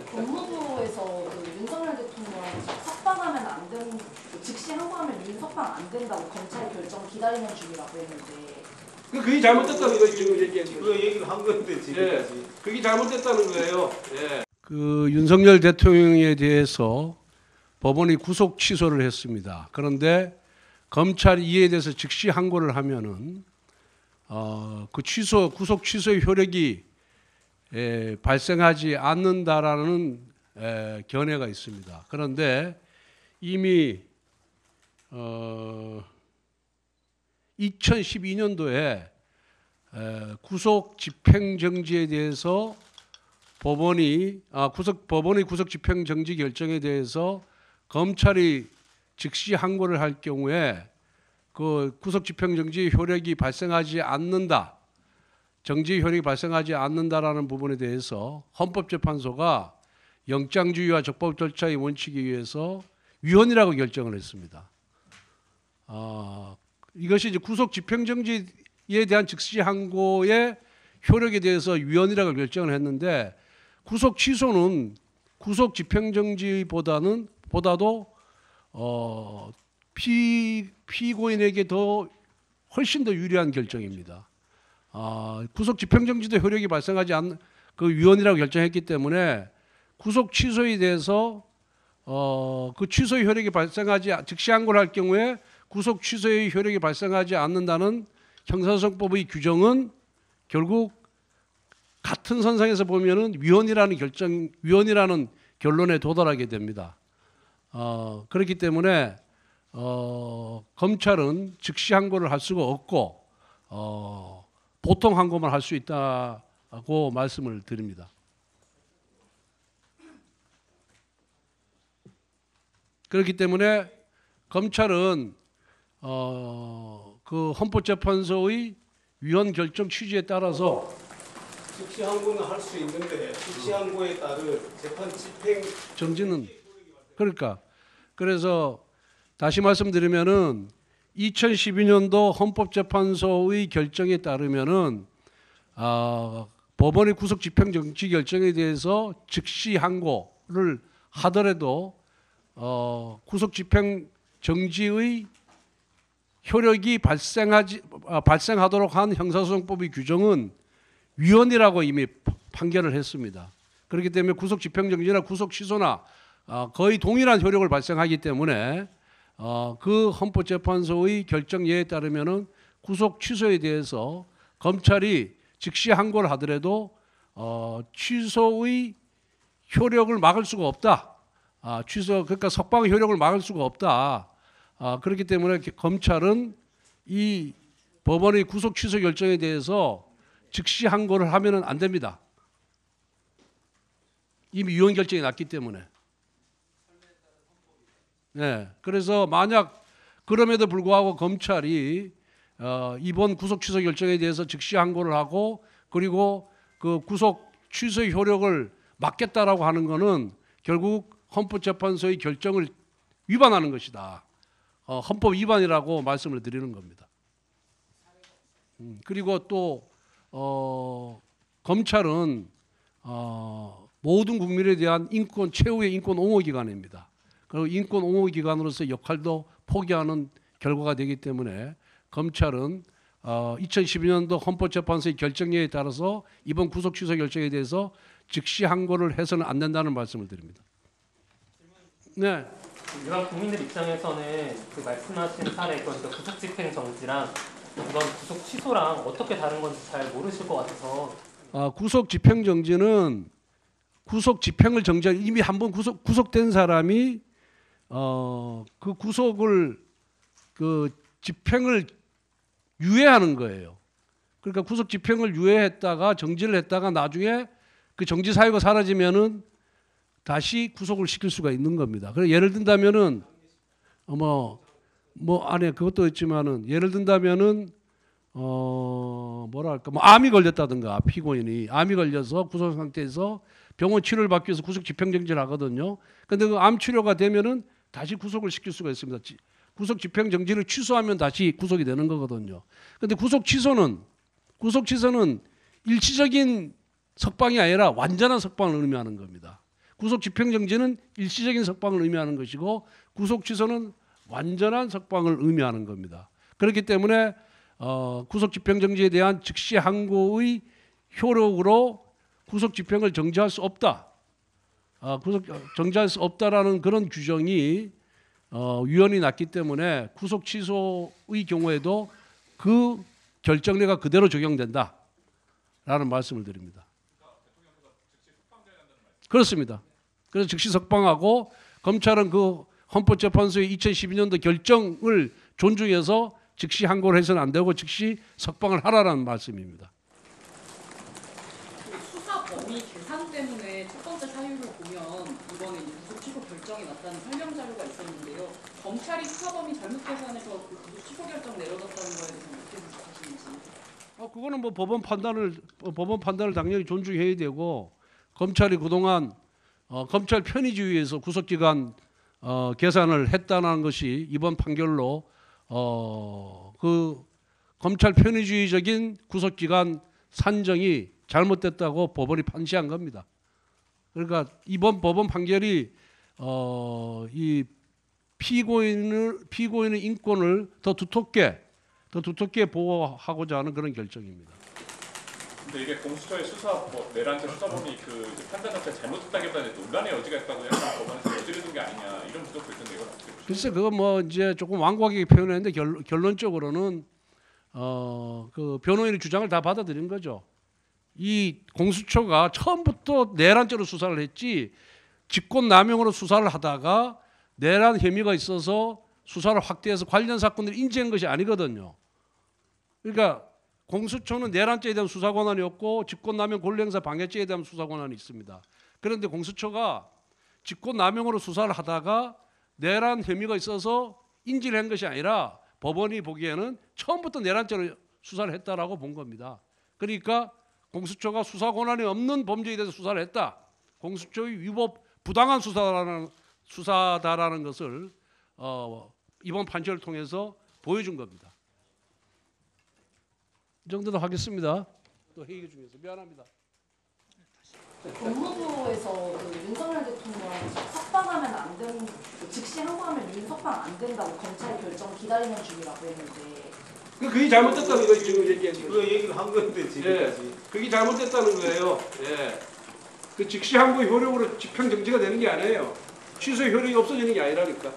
법무부에서 그 윤석열 대통령 석방하면 안 되는, 즉시 항고하면 석방 안 된다고 검찰 결정 기다리는 중이라고 했는데 그게 잘못됐다는 거예요. 지금 얘기하는 그 얘기를 한 건데 지금까지. 예, 그게 잘못됐다는 거예요. 예. 그 윤석열 대통령에 대해서 법원이 구속 취소를 했습니다. 그런데 검찰이 이에 대해서 즉시 항고를 하면은 그 구속 취소의 효력이 발생하지 않는다라는 견해가 있습니다. 그런데 이미 2012년도에 구속 집행정지에 대해서 법원이 구속 집행정지 결정에 대해서 검찰이 즉시 항고를 할 경우에 그 구속 집행정지 효력이 발생하지 않는다, 정지 효력이 발생하지 않는다라는 부분에 대해서 헌법재판소가 영장주의와 적법 절차의 원칙에 의해서 위헌이라고 결정을 했습니다. 이것이 이제 구속 집행정지에 대한 즉시 항고의 효력에 대해서 위헌이라고 결정을 했는데 구속 취소는 구속 집행정지보다도 피고인에게 훨씬 더 유리한 결정입니다. 구속 집행정지도 효력이 발생하지 않는 그 위헌이라고 결정했기 때문에 구속 취소에 대해서 그 취소의 효력이 발생하지 즉시 항고를 할 경우에 구속 취소의 효력이 발생하지 않는다는 형사소송법의 규정은 결국 같은 선상에서 보면은 위헌이라는 결론에 도달하게 됩니다. 그렇기 때문에 검찰은 즉시 항고를 할 수가 없고 보통 항고만 할 수 있다고 말씀을 드립니다. 그렇기 때문에 검찰은 그 헌법재판소의 위헌 결정 취지에 따라서 즉시 항고는 할 수 있는데 즉시 항고에 따른 재판 집행 정지는 그래서 다시 말씀드리면은 2012년도 헌법재판소의 결정에 따르면은 법원의 구속 집행 정지 결정에 대해서 즉시 항고를 하더라도 구속 집행 정지의 효력이 발생하도록 한 형사소송법의 규정은 위헌이라고 이미 판결을 했습니다. 그렇기 때문에 구속 집행 정지나 구속 취소나 거의 동일한 효력을 발생하기 때문에 그 헌법재판소의 결정예에 따르면은 구속 취소에 대해서 검찰이 즉시 항고를 하더라도 취소의 효력을 막을 수가 없다. 그러니까 석방의 효력을 막을 수가 없다. 그렇기 때문에 검찰은 이 법원의 구속 취소 결정에 대해서 즉시 항고를 하면은 안 됩니다. 이미 위헌 결정이 났기 때문에. 네, 그래서 만약 그럼에도 불구하고 검찰이 이번 구속 취소 결정에 대해서 즉시 항고를 하고 그리고 그 구속 취소의 효력을 막겠다라고 하는 것은 결국 헌법재판소의 결정을 위반하는 것이다. 헌법 위반이라고 말씀을 드리는 겁니다. 그리고 또 검찰은 모든 국민에 대한 최후의 인권 옹호 기관입니다. 그리고 인권 옹호 기관으로서 역할도 포기하는 결과가 되기 때문에 검찰은 2012년도 헌법재판소의 결정에 따라서 이번 구속 취소 결정에 대해서 즉시 항고를 해서는 안 된다는 말씀을 드립니다. 네. 일반 국민들 입장에서는 그 말씀하신 사례, 그러니까 구속 집행 정지랑 이번 구속 취소랑 어떻게 다른 건지 잘 모르실 것 같아서. 구속 집행 정지는 구속 집행을 정지한 이미 한번 구속된 사람이 그 구속을 그 집행을 유예하는 거예요. 그러니까 구속 집행을 유예했다가 정지를 했다가 나중에 그 정지 사유가 사라지면은 다시 구속을 시킬 수가 있는 겁니다. 그래서 예를 든다면은 안에 그것도 있지만은 예를 든다면은 뭐랄까 암이 걸렸다든가 피고인이 암이 걸려서 구속 상태에서 병원 치료를 받기 위해서 구속 집행정지를 하거든요. 그런데 그 암 치료가 되면은 다시 구속을 시킬 수가 있습니다. 구속 집행정지를 취소하면 다시 구속이 되는 거거든요. 그런데 구속 취소는 일시적인 석방이 아니라 완전한 석방을 의미하는 겁니다. 구속 집행정지는 일시적인 석방을 의미하는 것이고 구속 취소는 완전한 석방을 의미하는 겁니다. 그렇기 때문에 구속 집행정지에 대한 즉시 항고의 효력으로 구속 집행을 정지할 수 없다. 구속 정지할 수 없다라는 그런 규정이 위헌이 났기 때문에 구속 취소의 경우에도 그 결정례가 그대로 적용된다라는 말씀을 드립니다. 그렇습니다. 그래서 즉시 석방하고 검찰은 그 헌법재판소의 2012년도 결정을 존중해서 즉시 항고를 해서는 안 되고 즉시 석방을 하라는 말씀입니다. 수사 범위 계산 때문에 첫 번째 사유를 보면 이번에 구속 취소 결정이 났다는 설명 자료가 있었는데요. 검찰이 수사 범위 잘못 계산해서 그 구속 취소 결정 내려졌다는 거에 대해서 어떻게 생각하시는지. 그거는 뭐 법원 판단을 당연히 존중해야 되고 검찰이 그동안 검찰 편의주의에서 구속기간 계산을 했다는 것이 이번 판결로 그 검찰 편의주의적인 구속기간 산정이 잘못됐다고 법원이 판시한 겁니다. 그러니까 이번 법원 판결이 이 피고인의 인권을 더 두텁게 보호하고자 하는 그런 결정입니다. 근데 이게 공수처의 수사 내란죄 수사범위 그 판단 자체가 잘못됐다기보다는 논란의 여지가 있다고 해서 법원에서 여지를 둔 게 아니냐 이런 분석도 있던데 이건 어떻게 보십니까? 글쎄 그거 뭐 이제 조금 완곡하게 표현했는데 결론적으로는 그 변호인의 주장을 다 받아들인 거죠. 이 공수처가 처음부터 내란죄로 수사를 했지 직권남용으로 수사를 하다가 내란 혐의가 있어서 수사를 확대해서 관련 사건들을 인지한 것이 아니거든요. 그러니까 공수처는 내란죄에 대한 수사 권한이 없고 직권남용 권리행사 방해죄에 대한 수사 권한이 있습니다. 그런데 공수처가 직권남용으로 수사를 하다가 내란 혐의가 있어서 인지를 한 것이 아니라 법원이 보기에는 처음부터 내란죄로 수사를 했다라고 본 겁니다. 그러니까 공수처가 수사 권한이 없는 범죄에 대해서 수사를 했다. 공수처의 위법 부당한 수사다라는 것을 이번 판결을 통해서 보여준 겁니다. 이 정도도 하겠습니다. 또 회의 중에서 미안합니다. 법무부에서 그 윤석열 대통령 석방하면 안 되는 즉시 항고하면 석방 안 된다고 검찰 결정 기다리는 중이라고 했는데 그게 잘못됐다는 거예요. 지금 얘기한 거. 그 얘기를 한 건데 지금까지. 그게 잘못됐다는 거예요. 예. 그 즉시 항고 효력으로 집행 정지가 되는 게 아니에요. 취소 효력이 없어지는 게 아니라니까.